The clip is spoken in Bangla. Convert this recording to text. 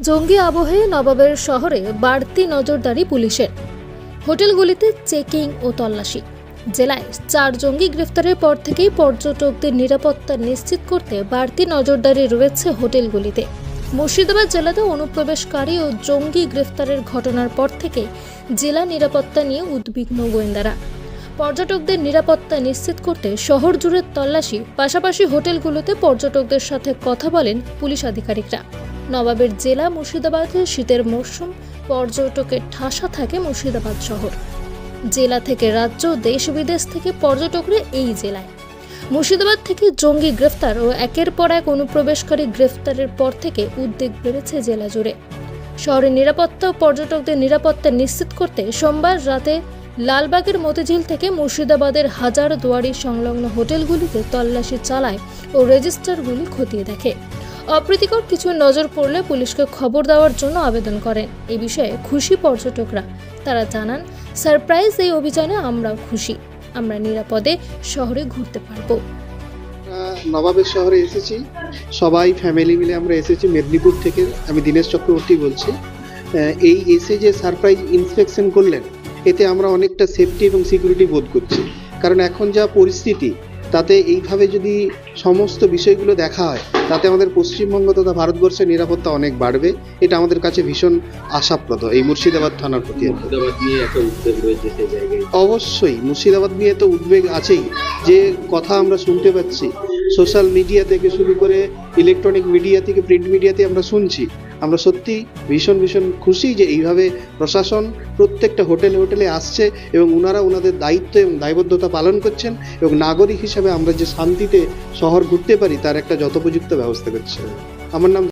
জঙ্গি আবহে নবাবের শহরে বাড়তি নজরদারি পুলিশের। হোটেলগুলিতে চেকিং ও তল্লাশি। জেলায় 4 জঙ্গি গ্রেফতারের পর থেকেই পর্যটকদের নিরাপত্তা নিশ্চিত করতে বাড়তি নজরদারি রয়েছে হোটেলগুলিতে। মুর্শিদাবাদ জেলাতে অনুপ্রবেশকারী ও জঙ্গি গ্রেফতারের ঘটনার পর থেকে জেলা নিরাপত্তা নিয়ে উদ্বিগ্ন গোয়েন্দারা। পর্যটকদের নিরাপত্তা নিশ্চিত করতে শহর জুড়ে তল্লাশি, পাশাপাশি হোটেলগুলোতে পর্যটকদের সাথে কথা বলেন পুলিশ আধিকারিকরা। নবাবের জেলা মুর্শিদাবাদে শীতের মরশুম, পর্যটকের ঠাসা থাকে মুর্শিদাবাদ শহর। জেলা থেকে রাজ্য, দেশ বিদেশ থেকে পর্যটকরা এই জেলায়। মুর্শিদাবাদ থেকে জঙ্গি গ্রেফতার ও একের পর এক অনুপ্রবেশকারী গ্রেফতারের পর থেকে উদ্বেগ বেড়েছে জেলা জুড়ে। শহরের নিরাপত্তা ও পর্যটকদের নিরাপত্তা নিশ্চিত করতে সোমবার রাতে লালবাগের মতিঝিল থেকে মুর্শিদাবাদের হাজারদুয়ারি সংলগ্ন হোটেলগুলিতে তল্লাশি চালায় ও রেজিস্টারগুলি খতিয়ে দেখে। অপ্রীতিকর কিছু নজর পড়লে পুলিশকে খবর দেওয়ার জন্য আবেদন করেন। এই বিষয়ে খুশি পর্যটকরা। তারা জানান, সারপ্রাইজ এই অভিযানে আমরাও খুশি, আমরা নিরাপদে শহরে ঘুরতে পারবো। নবাবের শহরে এসেছি, সবাই ফ্যামিলি মিলে আমরা এসেছি মেদিনীপুর থেকে। আমি দীনেশ চক্রবর্তী বলছি। এই এসে যে সারপ্রাইজ ইন্সপেকশন করলেন, এতে আমরা অনেকটা সেফটি এবং সিকিউরিটি বোধ করছি। কারণ এখন যা পরিস্থিতি, তাতে এইভাবে যদি সমস্ত বিষয়গুলো দেখা হয়, তাতে আমাদের পশ্চিমবঙ্গ তথা ভারতবর্ষের নিরাপত্তা অনেক বাড়বে। এটা আমাদের কাছে ভীষণ আশাপ্রদ। এই মুর্শিদাবাদ থানার প্রতি অবশ্যই মুর্শিদাবাদ নিয়ে তো উদ্বেগ আছেই। যে কথা আমরা শুনতে পাচ্ছি সোশ্যাল মিডিয়া থেকে শুরু করে ইলেকট্রনিক মিডিয়া থেকে প্রিন্ট মিডিয়াতে আমরা শুনছি, আমরা সত্যি ভীষণ খুশি যে এইভাবে প্রশাসন প্রত্যেকটা হোটেলে আসছে এবং ওনারা ওনাদের দায়িত্ব এবং দায়বদ্ধতা পালন করছেন এবং নাগরিক হিসেবে আমরা যে শান্তিতে শহর ঘুরতে পারি তার একটা যথোপযুক্ত ব্যবস্থা করছে। আমার নাম